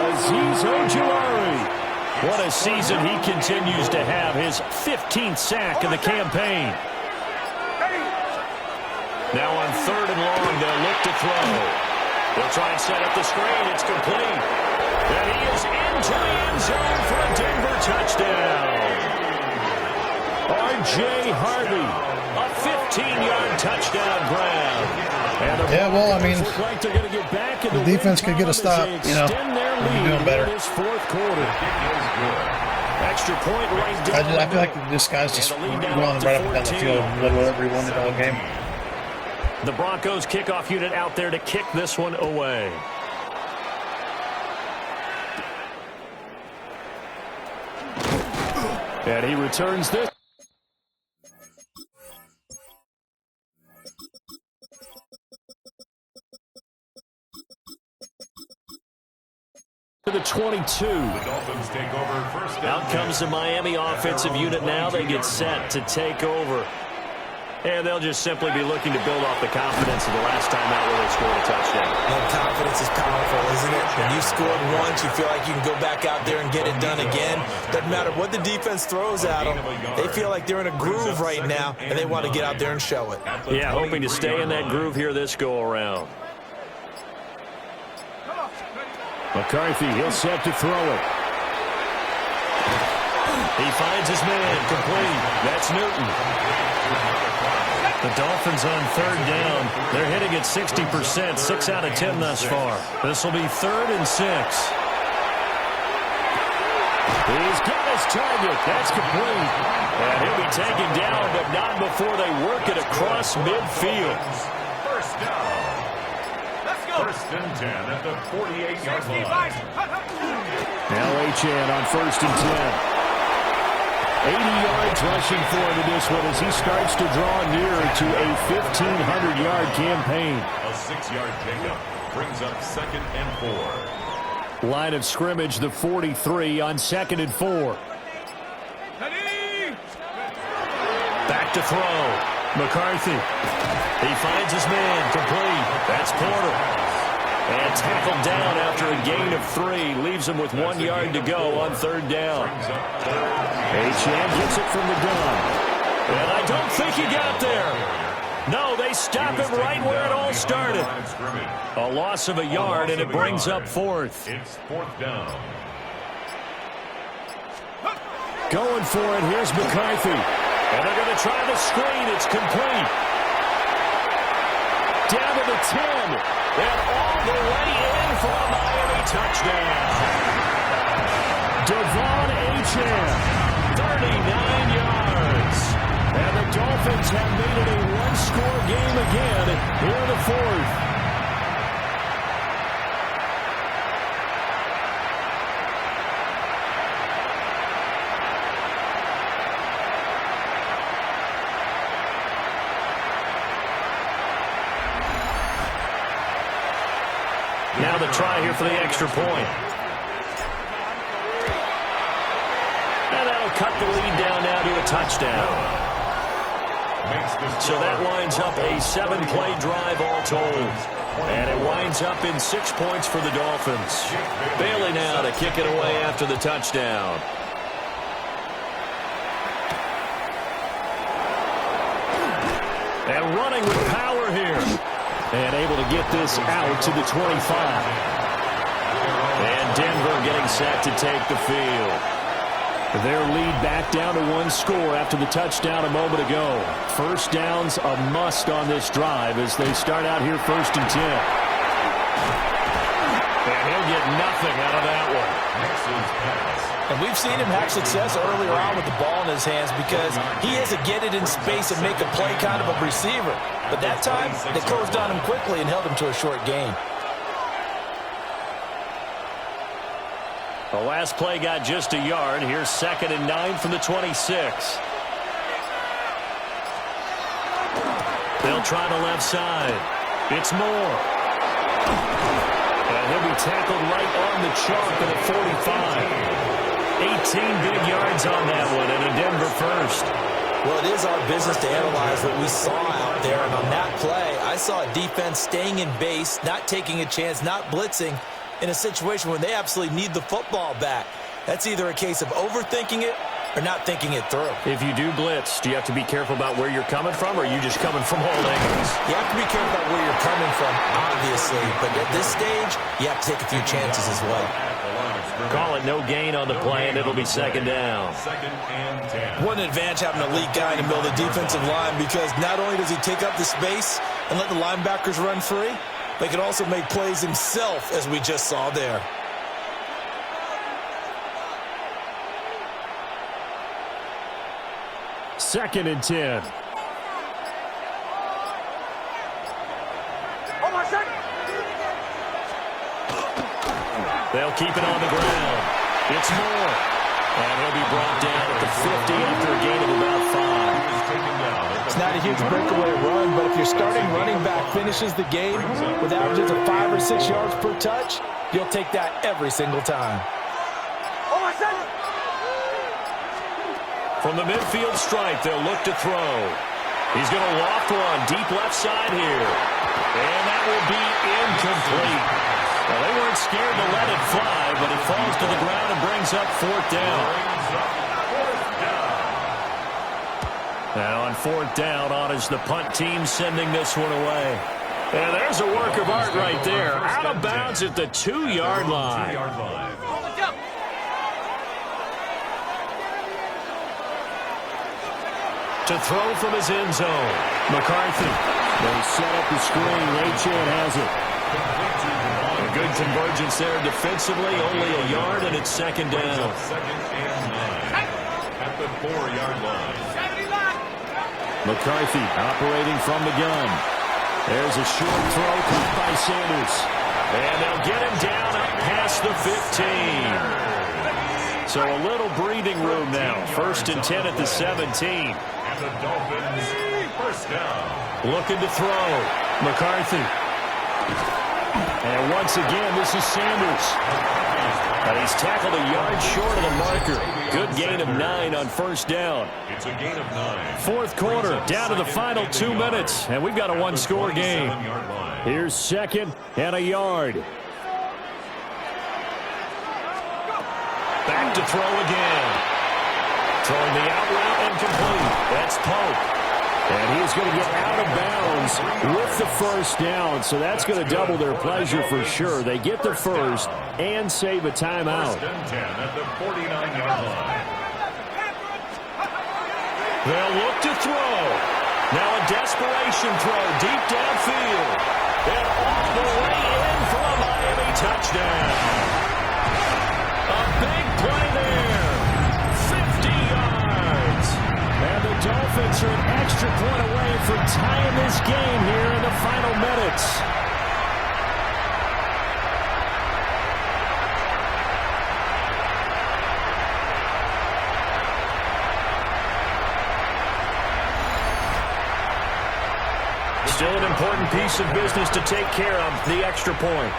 Speaker 1: Azeez Ojulari. What a season he continues to have. His 15th sack of the campaign. Now on 3rd and long, they'll look to throw. They'll try and set up the screen. It's complete. And he is into the end zone for a Denver touchdown. R.J. Harvey, a 15-yard touchdown grab.
Speaker 2: Yeah, well, I mean,
Speaker 1: like they're going to get back in
Speaker 2: the defense could get a stop, you know, they'd be doing better.
Speaker 1: This 4th quarter. Extra point right down.
Speaker 2: I feel like this guy's just running right up and down the field whatever he wanted all game.
Speaker 1: The Broncos kickoff unit out there to kick this one away. And he returns this. To the 22.
Speaker 3: The Dolphins take over 1st down.
Speaker 1: Out comes the Miami offensive unit now. They get set to take over. And they'll just simply be looking to build off the confidence of the last time out where they scored a touchdown.
Speaker 4: Well, confidence is powerful, isn't it? When you scored once, you feel like you can go back out there and get it done again. Doesn't matter what the defense throws at them. They feel like they're in a groove right now, and they want to get out there and show it.
Speaker 1: Yeah, hoping to stay in that groove here this go-around. McCarthy, he'll set to throw it. He finds his man, complete. That's Newton. The Dolphins on 3rd down. They're hitting at 60%, 6 out of 10 thus far. This will be 3rd and 6. He's got his target. That's complete. And he'll be taken down, but not before they work it across midfield.
Speaker 3: 1st down.
Speaker 5: Let's go.
Speaker 3: 1st and 10 at the 48-yard line.
Speaker 1: Now Achane on 1st and 10. 80 yards rushing for him in this one as he starts to draw nearer to a 1,500-yard campaign.
Speaker 3: A 6-yard pickup brings up 2nd and 4.
Speaker 1: Line of scrimmage, the 43 on 2nd and 4. Back to throw. McCarthy. He finds his man, complete. That's Porter. And tackled down after a gain of 3. Leaves him with 1 yard to go on 3rd down. Achane gets it from the gun. And I don't think he got there. No, they stop him right where it all started. A loss of a yard, and it brings up 4th.
Speaker 3: It's 4th down.
Speaker 1: Going for it, here's McCarthy. And they're going to try the screen. It's complete. Down to the 10. And all the way in for a Miami touchdown. Devon Achane, 39 yards. And the Dolphins have made it a one-score game again here in the fourth. Now the try here for the extra point. And that'll cut the lead down now to a touchdown. So that winds up a 7-play drive all told. And it winds up in 6 points for the Dolphins. Bailey now to kick it away after the touchdown. And running with power here. And able to get this out to the 25. And Denver getting set to take the field. Their lead back down to 1 score after the touchdown a moment ago. First down's a must on this drive as they start out here 1st and 10. And he'll get nothing out of that one.
Speaker 4: And we've seen him have success earlier on with the ball in his hands because he has to get it in space and make a play kind of a receiver. But that time, they closed on him quickly and held him to a short gain.
Speaker 1: The last play got just a yard. Here's 2nd and 9 from the 26. They'll try the left side. It's Moore. And he'll be tackled right on the chalk at the 45. 18 big yards on that one, and a Denver first.
Speaker 4: Well, it is our business to analyze what we saw out there. And on that play, I saw a defense staying in base, not taking a chance, not blitzing, in a situation where they absolutely need the football back. That's either a case of overthinking it or not thinking it through.
Speaker 1: If you do blitz, do you have to be careful about where you're coming from, or are you just coming from all angles?
Speaker 4: You have to be careful about where you're coming from, obviously. But at this stage, you have to take a few chances as well.
Speaker 1: Call it no gain on the play, and it'll be 2nd down.
Speaker 3: 2nd and 10.
Speaker 4: What an advantage having a elite guy in the middle of the defensive line, because not only does he take up the space and let the linebackers run free, but he can also make plays himself, as we just saw there.
Speaker 1: Second and 10. They'll keep it on the ground. It's Moore. And he'll be brought down at the 50 after a gain of about 5.
Speaker 4: It's not a huge breakaway run, but if your starting running back finishes the game with averages of 5 or 6 yards per touch, you'll take that every single time.
Speaker 1: From the midfield stripe, they'll look to throw. He's going to loft one deep left side here. And that will be incomplete. Well, they weren't scared to let it fly, but it falls to the ground and brings up 4th down. Now on 4th down, on is the punt team sending this one away. And there's a work of art right there. Out of bounds at the 2-yard line. To throw from his end zone. McCarthy. They set up the screen. Ray Chan has it. A good convergence there defensively. Only a yard, and it's 2nd down.
Speaker 3: 2nd and 9 at the 4-yard line.
Speaker 1: McCarthy operating from the gun. There's a short throw caught by Sanders. And they'll get him down up past the 15. So a little breathing room now. 1st and 10 at the 17.
Speaker 3: And the Dolphins, 1st down.
Speaker 1: Looking to throw. McCarthy. And once again, this is Sanders. And he's tackled a yard short of the marker. Good gain of 9 on 1st down.
Speaker 3: It's a gain of 9.
Speaker 1: 4th quarter, down to the final 2 minutes. And we've got a 1-score game. Here's 2nd and a yard. Back to throw again. Throwing the out route and complete. That's Pope. And he's going to get out of bounds with the 1st down. So that's going to double their pleasure for sure. They get the 1st and save a timeout.
Speaker 3: 1st and 10 at the 49-yard line.
Speaker 1: They'll look to throw. Now a desperation throw deep downfield. And all the way in for a Miami touchdown. A big play there. 50 yards. And the Dolphins are extra point away from tying this game here in the final minutes. Still an important piece of business to take care of, the extra point.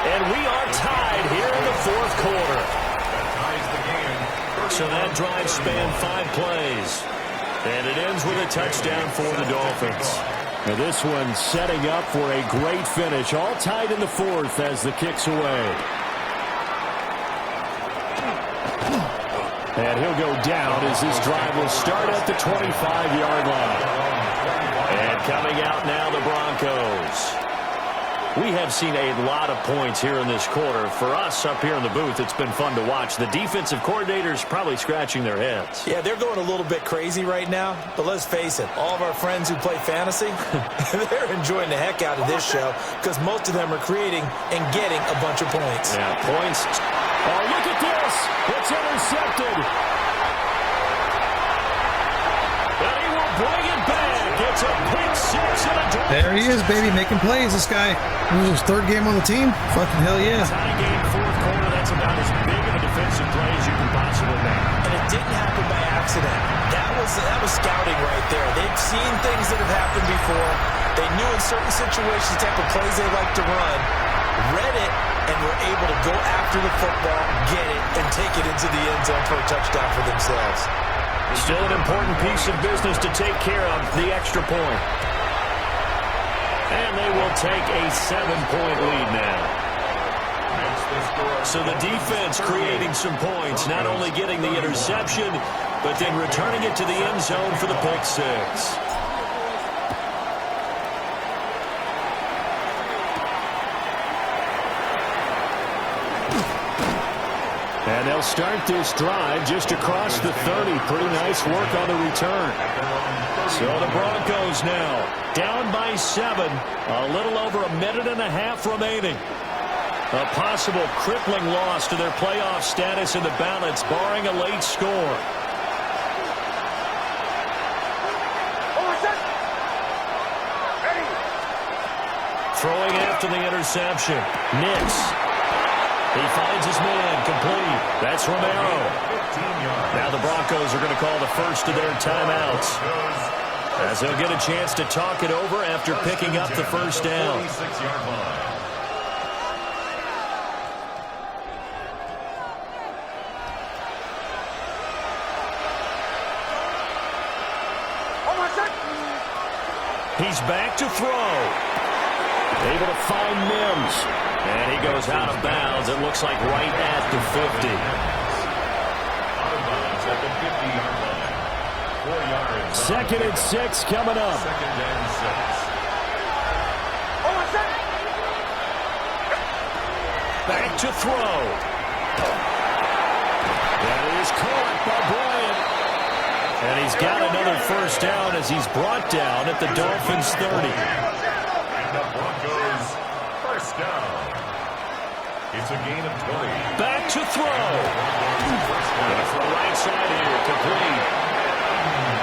Speaker 1: And we are tied here in the fourth quarter. So that drive spanned 5 plays. And it ends with a touchdown for the Dolphins. Now this one setting up for a great finish. All tied in the fourth as the kick's away. And he'll go down as this drive will start at the 25-yard line. And coming out now, the Broncos. We have seen a lot of points here in this quarter. For us up here in the booth, it's been fun to watch. The defensive coordinators probably scratching their heads.
Speaker 4: Yeah, they're going a little bit crazy right now. But let's face it, all of our friends who play fantasy, they're enjoying the heck out of this show because most of them are creating and getting a bunch of points.
Speaker 1: Yeah, points. Oh, look at this. It's intercepted. And he will bring it back. It's a pick six and a drop.
Speaker 2: There he is, baby, making plays, this guy. This is his third game on the team. Fucking hell yeah.
Speaker 1: Tie game, fourth quarter. That's about as big of a defensive play as you can possibly make.
Speaker 4: And it didn't happen by accident. That was scouting right there. They've seen things that have happened before. They knew in certain situations the type of plays they like to run, read it, and were able to go after the football, get it, and take it into the end zone for a touchdown for themselves.
Speaker 1: Still an important piece of business to take care of, the extra point. And they will take a 7-point lead now. So the defense creating some points, not only getting the interception, but then returning it to the end zone for the pick six. And they'll start this drive just across the 30. Pretty nice work on the return. So the Broncos now down by 7. A little over a minute and a half remaining. A possible crippling loss to their playoff status in the balance, barring a late score. Throwing after the interception. Nix. He finds his man, complete. That's Romero. Now the Broncos are going to call the first of their timeouts, as they'll get a chance to talk it over after picking up the first down. He's back to throw. Able to find Mims. And he goes out of bounds, it looks like right at the 50.
Speaker 3: Out of bounds at the 50-yard line. 4 yards.
Speaker 1: 2nd and 6 coming up.
Speaker 3: 2nd and 6.
Speaker 1: Back to throw. That is caught by Bryant. And he's got another first down as he's brought down at the Dolphins 30.
Speaker 3: And the Broncos first down. It's a gain of 20.
Speaker 1: Back to throw. Off the right side here, complete.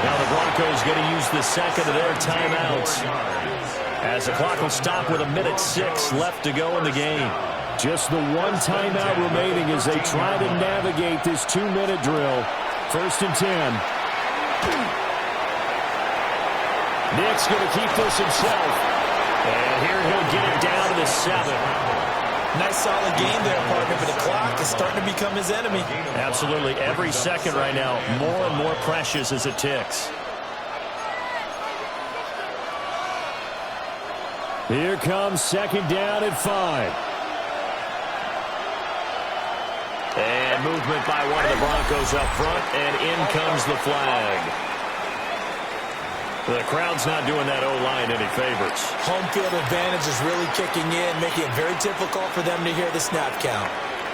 Speaker 1: Now the Broncos going to use the second of their timeouts, as the clock will stop with 1:06 left to go in the game. Just the one timeout remaining as they try to navigate this 2-minute drill. 1st and 10. Nick's going to keep this himself. And here he'll get it down to the 7.
Speaker 4: Nice solid game there, partner, but the clock is starting to become his enemy.
Speaker 1: Absolutely. Every second right now, more and more precious as it ticks. Here comes 2nd down at 5. And movement by one of the Broncos up front, and in comes the flag. The crowd's not doing that O-line any favors.
Speaker 4: Home field advantage is really kicking in, making it very difficult for them to hear the snap count.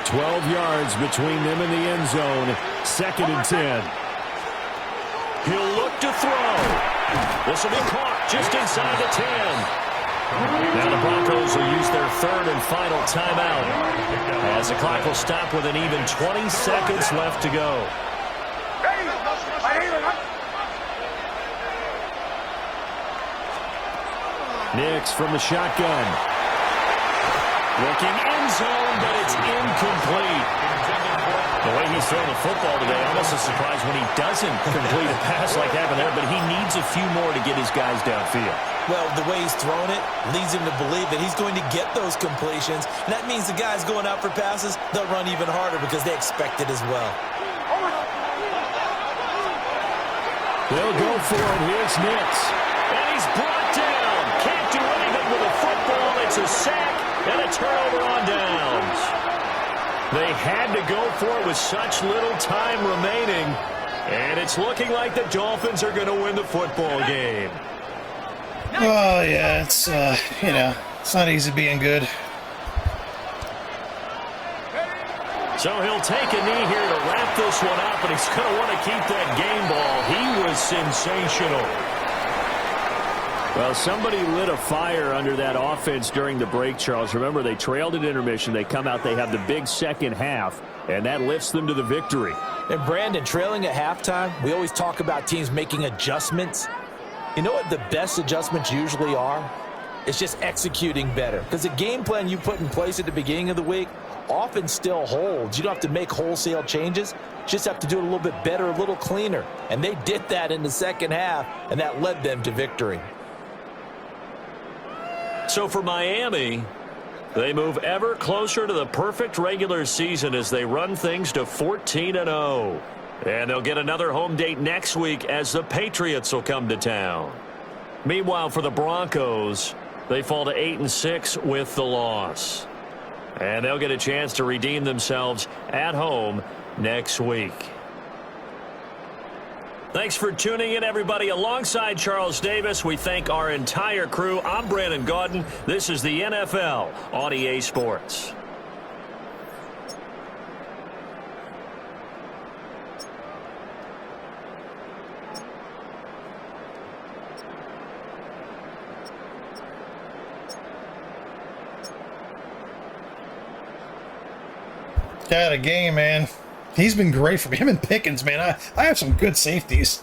Speaker 1: 12 yards between them and the end zone. 2nd and 10. He'll look to throw. This will be caught just inside the 10. Now the Broncos will use their 3rd and final timeout, as the clock will stop with an even 20 seconds left to go. Nix from the shotgun. Looking end zone, but it's incomplete. The way he's throwing the football today, almost a surprise when he doesn't complete a pass like that there, but he needs a few more to get his guys downfield.
Speaker 4: Well, the way he's thrown it leads him to believe that he's going to get those completions. And that means the guys going out for passes, they'll run even harder because they expect it as well.
Speaker 1: They'll go for it. Here's Nix. And he's brought down. Can't do anything with a football. It's a sack and a turnover on downs. They had to go for it with such little time remaining. And it's looking like the Dolphins are going to win the football game.
Speaker 2: Oh, yeah, it's, it's not easy being good.
Speaker 1: So he'll take a knee here to wrap this one up, but he's going to want to keep that game ball. He was sensational. Well, somebody lit a fire under that offense during the break, Charles. Remember, they trailed at intermission. They come out, they have the big second half, and that lifts them to the victory.
Speaker 4: And Brandon, trailing at halftime, we always talk about teams making adjustments. You know what the best adjustments usually are? It's just executing better. Because the game plan you put in place at the beginning of the week often still holds. You don't have to make wholesale changes. You just have to do it a little bit better, a little cleaner. And they did that in the second half, and that led them to victory.
Speaker 1: So for Miami, they move ever closer to the perfect regular season as they run things to 14-0. And they'll get another home date next week as the Patriots will come to town. Meanwhile, for the Broncos, they fall to 8-6 with the loss. And they'll get a chance to redeem themselves at home next week. Thanks for tuning in, everybody. Alongside Charles Davis, we thank our entire crew. I'm Brandon Gaudin. This is the NFL on EA Sports.
Speaker 2: Got a game, man. He's been great for me. Him and Pickens, man. I have some good safeties.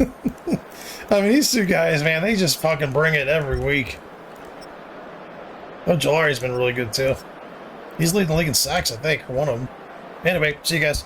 Speaker 2: I mean, these two guys, man, they just fucking bring it every week. Oh, Jalari's been really good, too. He's leading the league in sacks, I think, or one of them. Anyway, see you guys.